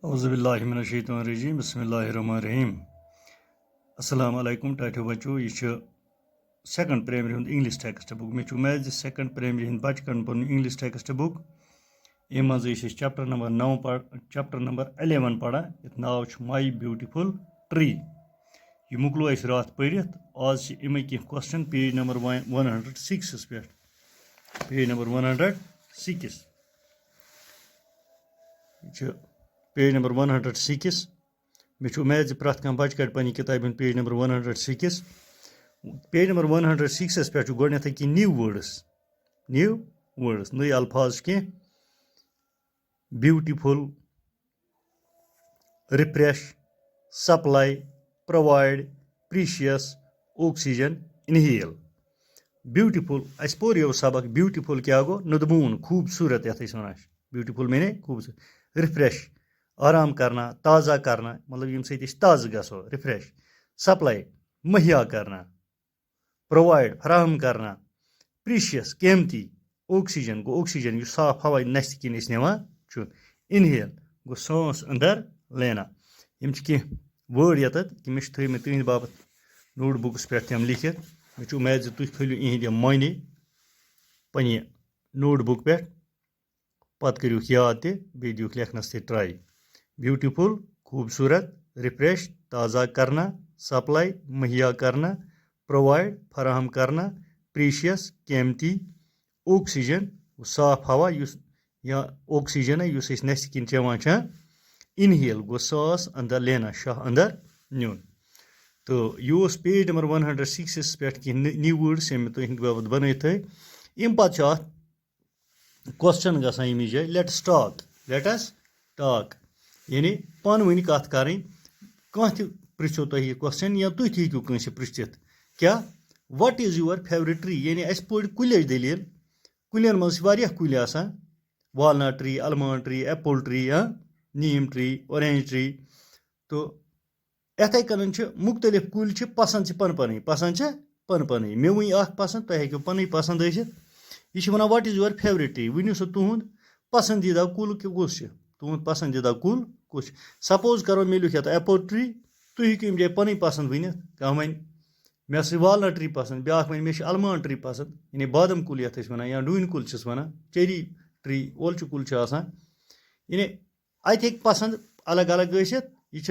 औज़ुबिल्लाहिमिनश्शैतानिर्रजीम बिस्मिल्लाहिर्रहमानिर्रहीम। अस्सलाम वालेकुम टाइटो बच्चो, यह सेकंड प्राइमरी हुंद इंग्लिश टेक्स्ट बुक। मे मैथ सेकंड प्राइमरी हिंद बच्चे कन पन इंग्लिश टेक्स्ट बुक। अम मज चैप्टर नंबर 9 चैप्टर नंबर 11 पढ़ान। यथ नाव माई ब्यूटीफुल ट्री। यह मुकलो रात पढ़ित। आज अमे कह क्वेश्चन पेज नंबर 106 पे। Page number 106 page number 106। मे उम्मीद प्रत कह बच्चे कड़ पन्नी किताब पेज नंबर 106। पेज नंबर 106 पे गोडनेथ कह न्यू वर्ड्स नई अल्फाज कह beautiful, refresh, supply, provide, precious, oxygen, inhale. Beautiful अस पोर यो सबक। ब्यूटीफुल क्या गो? नदमून, खूबसूरत यथ वन। ब्यूटीफुल मैंने खूबसूरत। रिफ्रेश आराम करना, ताज़ा करना, मतलब यम सत ताज़ गो। रिफ्रेश। सप्लाई मुहैया करना। प्रोवाइड फराहम करना। प्रीशियस कीमती। ऑक्सीजन गो ऑक्सीजन यह साफ हवा नस किन नवान चुन। इनहेल गो सांस अंदर लेना। यम कह वर्ड यत मे थमे तुंद बाबत नोट बुक्स पे तम लिखित। मे उम्मीद तुम खोलो इहद मायने पन्ने नोट बुक पे पत करू याद बे दियुक लेखनस ते ट्राई। ब्यूटीफुल खूबसूरत, रिफ्रेश ताज़ा करना, सप्लाई मुहैया करना, प्रोवाइड फराहम करना, प्रीशियस कीमती, ऑक्सीजन साफ हवा या ऑक्सीजन युस नस किन चवान। इनहेल गो सांस अंदर लेना, शाह अंदर नुन। तो यह पेज नंबर 106 पे कह न्यू वर्ड्स यम तुंद बाबत बन थे। अम पे क्वेश्चन गसान यमी जाए लेट्स टॉक यानी पान वन कत कर। कह पृछो तुह यह क्वेश्चन या तुह हेकू कंस पृछित क्या what is your favourite tree. यानी अस पढ़ कुलच दलील। कुलन मज कुल आसान। Walnut tree, almond tree, apple tree, neem tree, orange tree. तो यथे कन मुख्तलिफ कुल पसंद पन पन मे वन पसंद तुम हेकू पन पसंद यह वन what is your favourite tree. वनु सो तुंद पसंदीदा कुल कुस तुंद पसंदीदा कुल कुस। सपोज करो मे लिख एप्पल ट्री। तुम हेकू अम जाए पन पसंद वन। कह वन मे वालनट ट्री पसंद, ब्या वन मे अलमंड ट्री पसंद यानी बादम कुल यथ वन या डून कुल वन, चेरी ट्री ओलच कुल यानी अत पसंद अलग अलग गसित। यह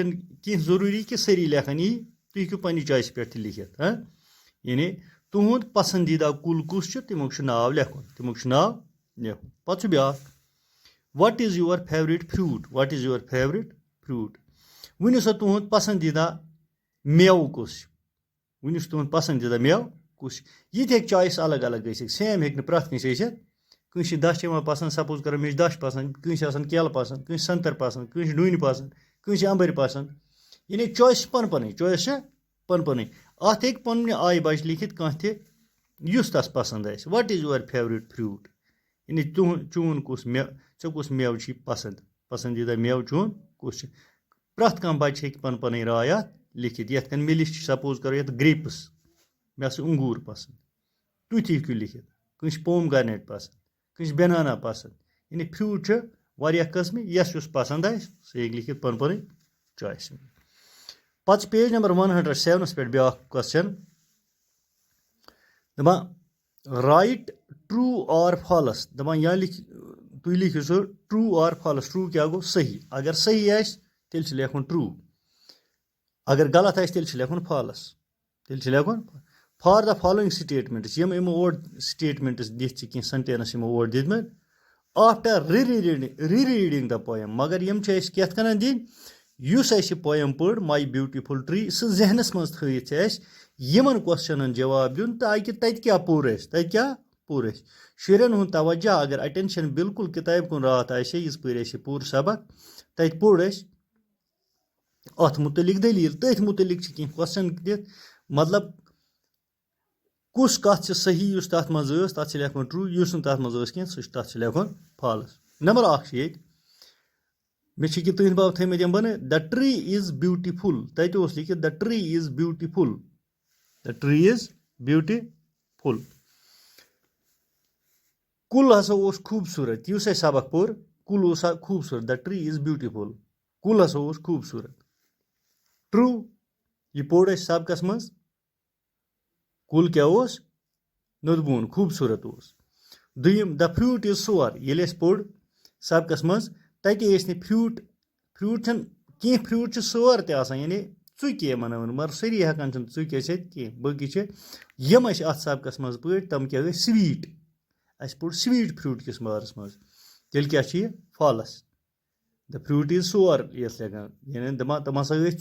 कह जरूरी कि सारी लेखन यी तुम हेकू पन्ने चॉइस पे लिखित। यानी तुंद पसंदीदा कुल कुस तमुक नाव लेखुन पे ब्या what is your favourite fruit. वनु सा तुंद पसंदीदा मेव कुस। यह चॉइस अलग अलग गई सेम हे प्रत कंस दछ पसंद। सपोज करो मे दछ पसंद, कंस केल पसंद, कंस संतर पसंद, कंस डून पसंद, कंस अंबर पसंद। यानी चॉइस पन पन अत पन आय बच लिखित कह तस पसंद आस। What is your favourite fruit यानी चून कुस कुस मेव पसंद, पसंदीदा मेव चून कुस। प्रत कह बच्चे हे पन पन राय लिखित। ये कन मे लिस्ट सपोज करो ये ग्रेप्स मे अंगूर पसंद तुह हेकू लिखित। कंस पोम ग्रेनेट पसंद, कंस बनाना पसंद। यानी फ्रूट वारिया कस्म यस पसंद आस सह हे लिखित पन पन चॉइस। पे पेज नंबर 107 पे ब्या क्वेश्चन दपान राइट ट्रू और फॉल्स। दपान या तुम लिखो सो ट्रू और फॉल्स। ट्रू क्या गो? सही। अगर सही आस तेल लेखुन ट्रू, अगर गलत आस तेल लेखुन false. For the following statements यम ओर स्टेटमेंट्स दिख कह सेंटेंस यमो ओर दित आफ्टर रीडिंग द पोएम। मगर यम कथ कन दिन युस पोएम पढ़ माई ब्यूटीफुल ट्री सह जहनस मज थत यमन क्वेश्चन जवाब दिन ताकि तत क्या पोर शुरन हुंद तवज्जो अगर अटेंशन बिल्कुल किताब कुन रात इस पे पूर सबक तत पोर अत मुतलिक दलील तथ मुतलिक कह क्वेश्चन दित मतलब कुस कथ सही युस तथ मज तथ लेखुन ट्रू, युस तथ मज कह तथ लेखुन फॉल्स। नंबर 1 ये मे तुंद बाब थे बन द ट्री इज ब्यूटीफुल। तत लिखित द ट्री इज ब्यूटीफुल। कुल हसा खूबसूरत। युस सबक पोर कुल खूबसूरत। The tree is beautiful. کُل ہسا اوس خوٗبصوٗرت. ٹروٗ یہِ پوٚر اَسہِ سبقس منٛز کُل کیٛاہ اوس نوٚدبوٗن خوٗبصوٗرت اوس. دوٚیِم د فرٛوٗٹ اِز سور ییٚلہِ اَسہِ پوٚر سبقس منٛز تَتہِ ٲسۍ نہٕ فرٛوٗٹ چھِنہٕ کینٛہہ فرٛوٗٹ چھِ سور تہِ آسان یعنی ژُکۍ وَنان مگر سٲری ہٮ۪کان چھِنہٕ ژُکۍ ٲسِتھ کینٛہہ باقٕے چھِ یِم اَسہِ اَتھ سبقس منٛز پٔرۍ تِم کیٛاہ ٲسۍ سویٖٹ. اَسہِ پوٚر سویٖٹ فرٛوٗٹ کِس بارس منٛز. تیٚلہِ کیٛاہ چھِ یہِ فالس. د فرٛوٗٹ اِز سور یَتھ لیکھان یعنی تِم ہسا ٲسۍ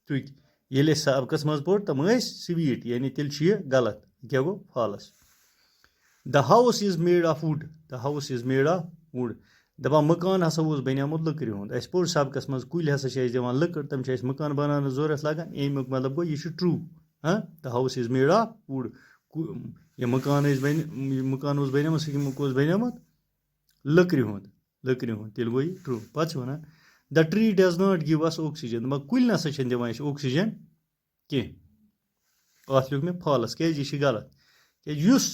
ژُکۍ ییٚلہِ اَسہِ سبقس منٛز پوٚر تِم ٲسۍ سویٖٹ یعنی تیٚلہِ چھُ یہِ غلط. یہِ کیٛاہ گوٚو false. The house is made of wood دَپان مکان ہسا اوس بنیومُت لٔکرِ ہُنٛد. اَسہِ پوٚر سبقس منٛز کُلۍ ہسا چھِ اَسہِ دِوان لٔکٕر تِم چھِ اَسہِ مکان بناونس ضوٚرتھ لگان اَمیُک مطلب گوٚو یہِ چھُ true. The house is made of wood یہِ مکان اوس بنیومُت سُہ کَمیُک اوس بنیومُت لٔکرِ ہُنٛد تیٚلہِ گوٚو یہِ ٹروٗ. پتہٕ چھِ وَنان the tree does not give us oxygen دَپان کُلۍ نسا چھِنہٕ دِوان اَسہِ اوکسیجن کینٛہہ. اَتھ لیوٚکھ مےٚ فالس کیٛازِ یہِ چھِ غلط. کیٛازِ یُس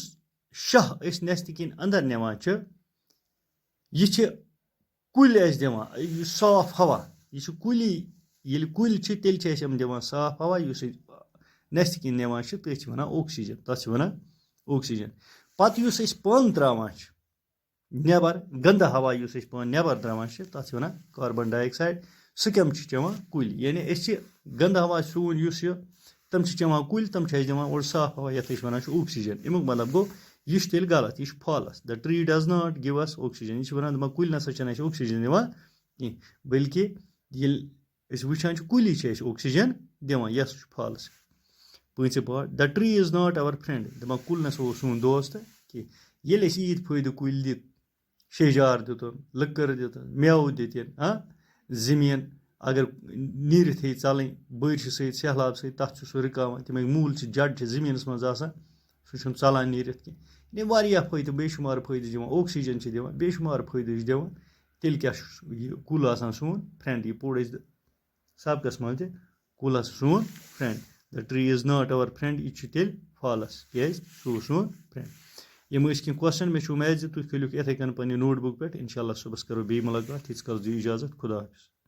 شاہ أسۍ نٮ۪صتہٕ کِنۍ اندر نِوان چھِ یہِ چھِ کُلۍ اَسہِ دِوان یُس صاف ہوا یہِ چھِ کُلی ییٚلہِ کُلۍ چھِ تیٚلہِ چھِ اَسہِ یِم دِوان صاف ہوا یُس أسۍ نٮ۪صتہٕ کِنۍ نِوان چھِ تٔتھۍ چھِ وَنان اوکسیجن. پَتہٕ یُس أسۍ پانہٕ ترٛاوان چھِ نٮ۪بر گنٛدٕ ہوا یُس أسۍ پانہٕ نٮ۪بر ترٛاوان چھِ تَتھ چھِ وَنان کاربن ڈاے آکسایڈ. سُہ کَم چھِ چٮ۪وان کُلۍ یعنی أسۍ چھِ گنٛدٕ ہوا سون یُس یہِ تِم چھِ چٮ۪وان کُلۍ تِم چھِ اَسہِ دِوان اورٕ صاف ہوا یَتھ أسۍ وَنان چھِ اوکسیجن. اَمیُک مطلب گوٚو یہِ چھُ تیٚلہِ غلط یہِ چھُ false. The tree does not give us oxygen یہِ چھِ وَنان دَپان کُلۍ نسا چھِنہٕ اَسہِ اوکسیجن دِوان کینٛہہ بٔلکہِ ییٚلہِ أسۍ وٕچھان چھِ کُلی چھِ اَسہِ اوکسیجن دِوان یہِ ہسا چھُ فالس. پوٗنٛژِم پاٹ the tree is not our friend دَپان کُل نسا اوس سون دوست کینٛہہ. ییٚلہِ أسۍ ییٖتۍ فٲیدٕ کُلۍ دِتۍ شیٚہجار دِتُن لٔکٕر دِتُن مٮ۪وٕ دِتِن زٔمیٖن اگر نیٖرِتھ ہیٚیہِ ژَلٕنۍ بٲرشہِ سۭتۍ سہلاب سۭتۍ تَتھ چھُ سُہ رُکاوان تِمَے موٗل چھِ جَڈ چھِ زٔمیٖنَس منٛز آسان سُہ چھُنہٕ ژَلان نیٖرِتھ کینٛہہ. یعنی واریاہ فٲیدٕ بے شُمار فٲیدٕ دِوان اوکسیجن چھِ دِوان بے شُمار فٲیدٕ چھِ دِوان. تیٚلہِ کیٛاہ چھُ یہِ کُل آسان سون فرٛٮ۪نٛڈ. یہِ پوٚر اَسہِ سبقس منٛز تہِ کُل ہسا سون friend. The tree is not our friend یہِ چھُ تیٚلہِ فالس کیٛازِ سُہ اوس سون فرٛٮ۪نٛڈ. یِم ٲسۍ کینٛہہ کوسچن مےٚ چھُ اُمید زِ تُہۍ کھٲلِوُکھ یِتھَے کٔنۍ پنٛنہِ نوٹ بُک پٮ۪ٹھ. اِنشاء اللہ صُبحس کرو بیٚیہِ مُلاقات تیٖتِس کالس دِیِو اِجازت خۄدا حافِظ.